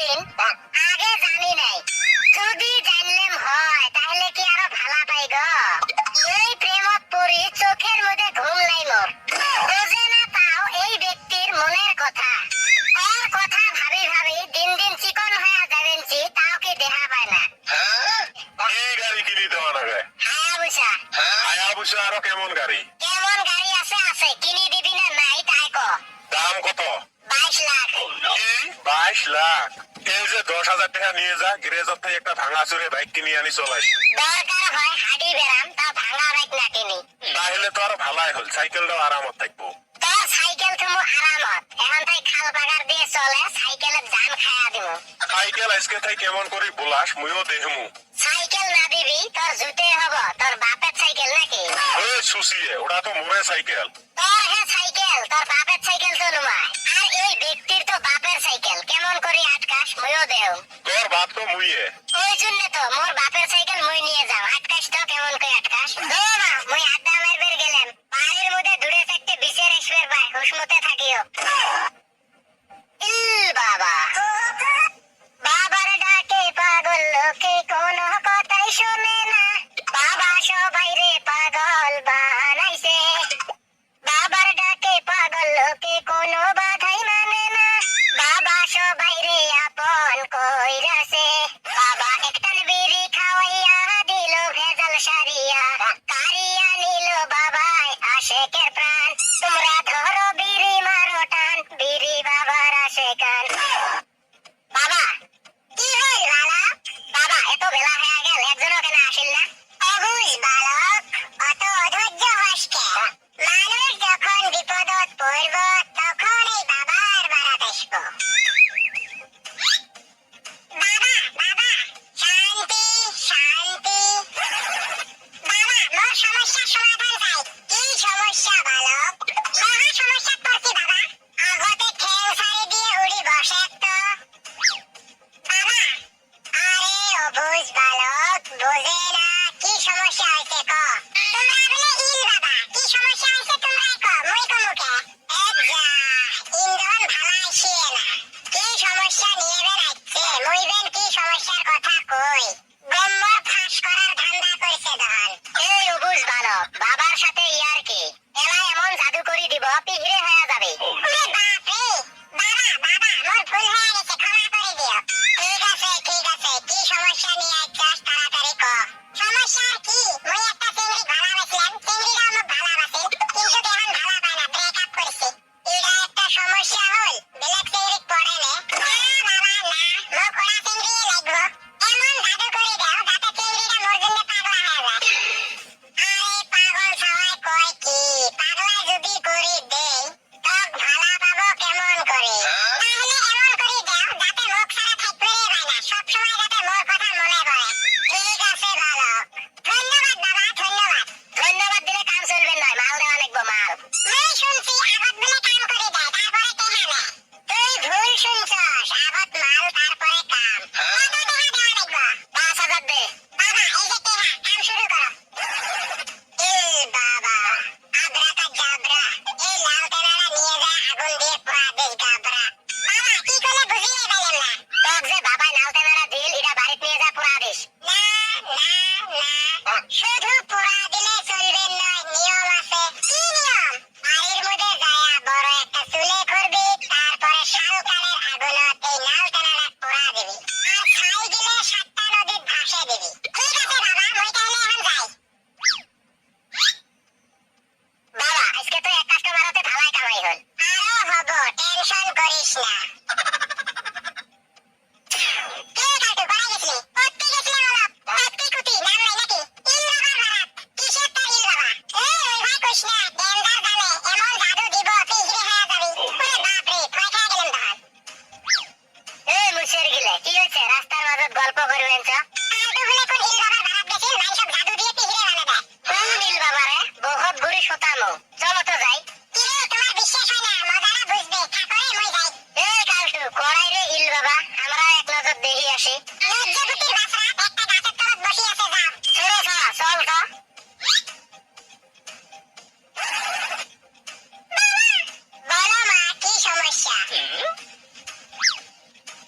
দিন আগে জানি নাই, যদি জানলাম হয় তাহলে কি আরো ভালা পাই গো। এই প্রেমত পড়ি চোখের মধ্যে ঘুম নাই মোর, বুঝে না তাও এই ব্যক্তির মনের কথা। ওর কথা ভাবি ভাবি দিন দিন চিকন হয়ে যাবেনছি, তাও কি দেখা পায় না। এই গাড়ি কিনি দেওয়া লাগে হায়াবুসা। হায়াবুসা আরো কেমন গাড়ি? কেমন গাড়ি আছে আছে, কিনি দিবি না নাই তাই ক। দাম কত? 22 লাখ। 22 লাখ? এই যে 10,000 টাকা নিয়ে যা, গ্যারেজের থেকে একটা ভাঙা চুরে বাইক কিনে আনি চলাই। দরকার হয় হাডি বেরাম, তা ভাঙা বাইক না কিনি। তাহলে তো আরো ভালাই হল, সাইকেলটাও আরামত থাকবো। তোর সাইকেল তুমি আরামত, এখন তাই খাল বাগার দিয়ে চলে, সাইকেলের জান খায়া দিব। সাইকেল আজকে তাই কেমন করি বলাস, মুইও দেহমু। সাইকেল না দিবি তোর জুতে হব, তোর বাপের সাইকেল নাকি? ওই সুসিয়ে, ওটা তো মোরে সাইকেল। তোর হে সাইকেল, তোর বাপের সাইকেল তো নুমায়। আর এই ব্যক্তির তো বাপের সাইকেল, কেমন করি আটকাস মুইও দেও। তোর বাপ তো মুইয়ে। ওই জন্য তো মোর বাপের সাইকেল মুই নিয়ে যাও, আটকাস তো কেমন করি আটকাস। মা মুই আড্ডা মারবের গেলাম, বাড়ির মধ্যে দূরে থাকতে বিশের এসবের ভাই, হুসমতে থাকিও। বাবা বাবার ডাকে পাগল লোকে কোনো কথাই শোনে না, বাবা সবাই রে পাগল বানাইছে। বাবার ডাকে পাগল লোকে কোনো বাধাই মানে না, বাবা সবাই রে আপন কইরাছে। বাবা একটান বিড়ি খাওয়াইয়া দিল ভেজাল সারিয়া, কারিয়া নিল বাবাই আশেকের প্রাণ। তোমরা ধরো বিড়ি মারো টান, বিড়ি বাবার আশেকান। বাবা কি হইল বালক? বাবা এত বেলা হয়ে গেল, একজনও কেন আসিল না? অবুঝ বালক, অত অধৈর্য হস কে? মানুষ যখন বিপদত পড়ব তখন এই বাবার বারাত আসব। বাবা বাবা শান্তি শান্তি। বাবা মোর সমস্যার সমাধান চাই। কি সমস্যা বালক? মহা সমস্যা পড়ছি বাবা, আগতে ঠ্যাং ছাড়ি দিয়ে উড়ি বসে তো। বাবা আরে অবুঝ বালক, বোঝে না কি সমস্যা হয়েছে ক। তোমরা বলে ইল বাবা, কি সমস্যা হয়েছে তোমরাই ক, মুই কমুকে। এক যা ইন্দন ভালাই শিয়ে না, কি সমস্যা নিয়ে বেড়াচ্ছে, মুই বেন কি সমস্যার কথা কই। ব্রহ্মর ফাঁস করার ধান্দা করছে দহন। এই অবুঝ বালক, বাবার সাথে ইয়ার কি, এলা এমন জাদু করি দিব পিহরে হয়ে যাবে। ওরে বাপ রে, বাবা বাবা মোর ভুল হয়ে গেছে, ক্ষমা করে দিও। ঠিক আছে কি সমস্যা নিয়ে আইছস তাড়াতাড়ি ক। সমস্যা আর কি, মুই একটা চিংড়ি ভালোবাসলাম, চিংড়িটা মোক ভালোবাসে কিন্তু এখন ভালো পায় না, ব্রেকআপ করছি। এটা একটা সমস্যা হল, ব্ল্যাক চিংড়ি পড়ে নে। না বাবা না, মোক ওরা চিংড়ি লাগবো। এমন জাদু করে দাও যাতে চিংড়িটা মোর জন্য পাগলা হয়ে যায়। আরে পাগল সবাই কয় কি, পাগলা যদি করি দেই তক ভালা পাবো কেমন করে? তাহলে এমন করি দাও যাতে মুখ ছাড়া থাকতে পায় না, সব সময় যাতে মোর কথা মনে পড়ে। ঠিক আছে বালক, ধন্যবাদ বাবা ধন্যবাদ। ধন্যবাদ দিলে কাম চলবে নয়, মাল দেওয়া লাগবো মাল। মুই শুনছি আগত বলে কাম করে দেয় তারপরে টেহা নেয়। তুই ভুল শুনছস, আগত মাল তারপরে কাম। কত টাকা দেওয়া লাগবো? 5,000 দে। বাবা এই যে টেহা, কাম শুরু করো। বাবা আবরাকা জাবরা, এই লাল তেনারা নিয়ে যায় আগুন দিয়ে পোড়া দিস গাবরা। বাবা কি করলে বুঝিয়ে পাইলাম না। তোক যে বাবা লাল তেনারা দিল, এটা বাড়িতে নিয়ে যা পোড়া দিস। না না না, শুধু পোড়া দিলে চলবে নয়, নিয়ম আছে। কি নিয়ম? বাড়ির মধ্যে যায়া বড় একটা চুলে করবি, তারপরে শাল কালের আগুনত এই লাল তেনারা পোড়া দিবি, আর ছাই দিলে 7টা নদীত ভাসে দিবি। ঠিক আছে বাবা, মুই তাহলে এখন যাই। বাবা আজকে তো এক কাস্টমার হতে ভালাই কামাই হল। আরো হব, টেনশন করিস না। কে কাটু কোথায় গেছিলি? কোত্থেকে গেছিলি বলো? কোত্থেকে কুতি নাম নাই নাকি? ইল বাবার বারাত। কিসের তোর ইল বাবা? ওই ভাই কইস না, ডেঞ্জার জানে, এমন জাদু দিব পিছরে হয়ে যাবি। ওরে বাপ রে, ভয় খেয়ে গেলাম তখন। মুসের গিলে কি হয়েছে, রাস্তার মাঝে গল্প করবেন চ? আলটু বলে কোন ইল বাবার বারাত গেছিল, নাই সব জাদু দিয়ে পিছরে বানা দেয়। কোন ইল বাবা রে? বহুত ঘুরি শোতামো, চলো তো যাই। কিরে তোমার বিশ্বাস হয় না, মজারা বুঝবে, ঠাকুরে মই যাই। কালটু কড়াই রে ইল বাবা, আমরা এক নজর দেখি আসি। লজ্জাবতীর বাছরা, একটা গাছের তলত বসি আছে, যাও। ছোড়ো শালা, চল তো। বলো মা কি সমস্যা?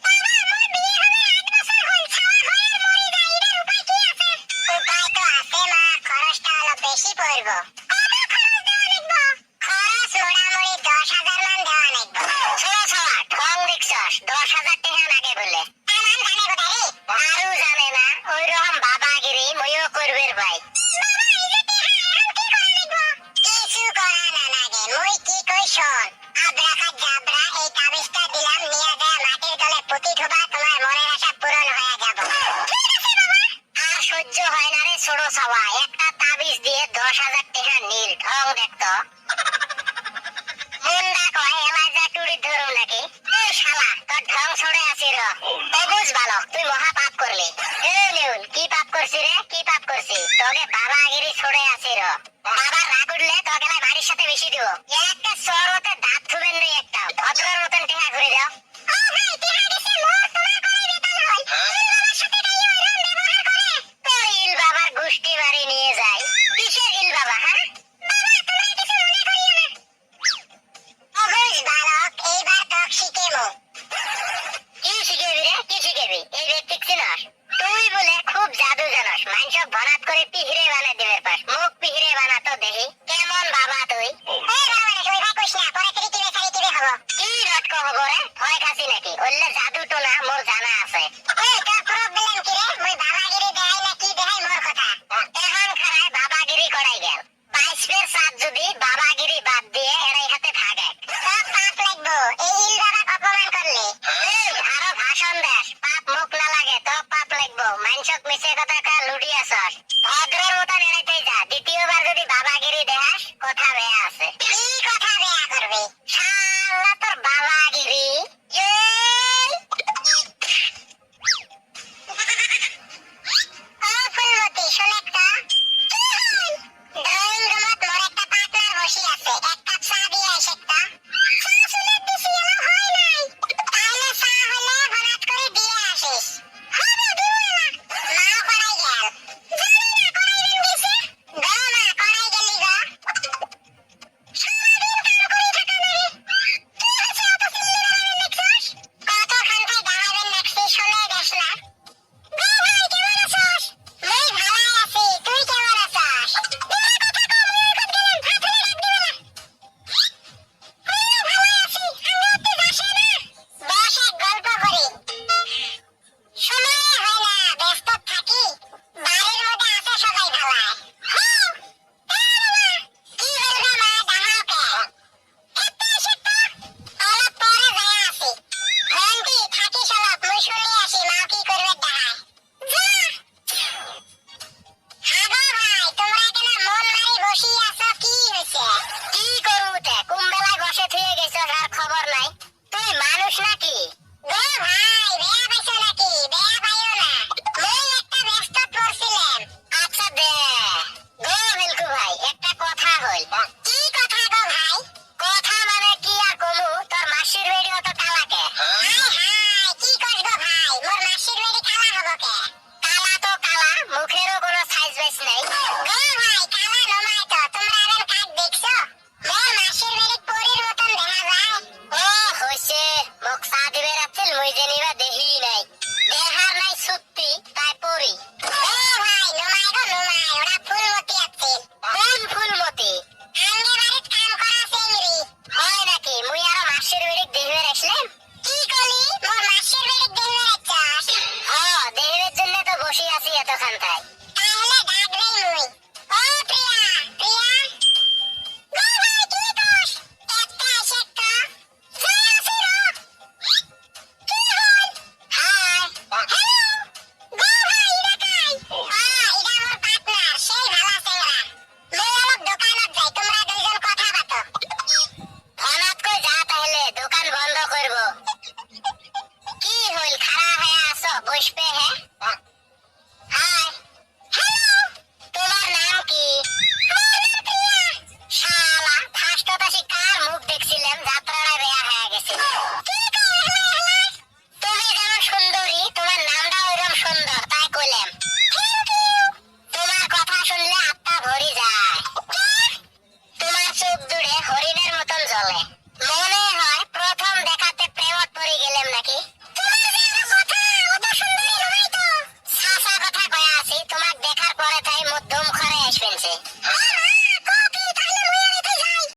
বাবা মোর টেহা লাগে বলে আমার জানে কোথায় রে আরু জানে না ওইরকম বাবাগিরি মইও করবের ভাই কিছু করা না লাগে মুই কি কই শোন আব্রাকা জাবরা এই তাবিজটা দিলাম নিয়ে যায় মাটির তলে পুঁতি থুবা তোমার মনের আশা পূরণ হয়ে যাব ঠিক আছে বাবা আর সহ্য হয় না রে ছোট সওয়া একটা তাবিজ দিয়ে 10,000 টাকা নীল ঢং দেখতো মুন্ডা কয় এলাজা টুড়ি ধরু নাকি এই শালা তোর ঢং ছড়ে আসি র অবুঝ বালক তুই মহা পাপ করলি এ নিউন কি পাপ করছি রে কি পাপ করছি তোকে বাবাগিরি ছড়ে আসি র বাবার রাগ উঠলে তোকে লাই বাড়ির সাথে বেশি দিব একটা সরতে দাঁত থুবেন নেই একটা ভদ্রের মতন টেহা ঘুরে যাও ও ভাই টেহা দিছে মোর তোমার করে বেতন হয় এই বাবার সাথে তাই ওইরকম ব্যবহার করে তোর ইল বাবার গুষ্টি বাড়ি নিয়ে যায় কিসের ইল বাবা হ্যাঁ বাবা তোমরা কিছু মনে করিও না অবুঝ বালক এইবার তোক শিখেমু কি শিখেবি রে কি শিখেবি এই ব্যক্তি চিনস তুই বলে খুব জাদু জানস মানুষ বনাত করে পিহরে বানাই দিবের পাস মুখ পিহরে বানাতো দেখি কেমন বাবা তুই এই বাবা রে তুই ভাই কইস না পরে তুই কিবে সারি কিবে হবো কি রটক হবো রে ভয় খাসি নাকি ওলে জাদু তো না মোর জানা আছে এই তোর প্রবলেম কি রে মুই বাবাগিরি দেখাই না কি দেখাই মোর কথা এখন খারায় বাবাগিরি করাই গেল 22 ফের সাত যদি বাবাগিরি বাদ দিয়ে এরাই হাতে ভাগে সব পাপ লাগবো এই ইল বাবাক অপমান করলি এই আরো ভাষণ দেস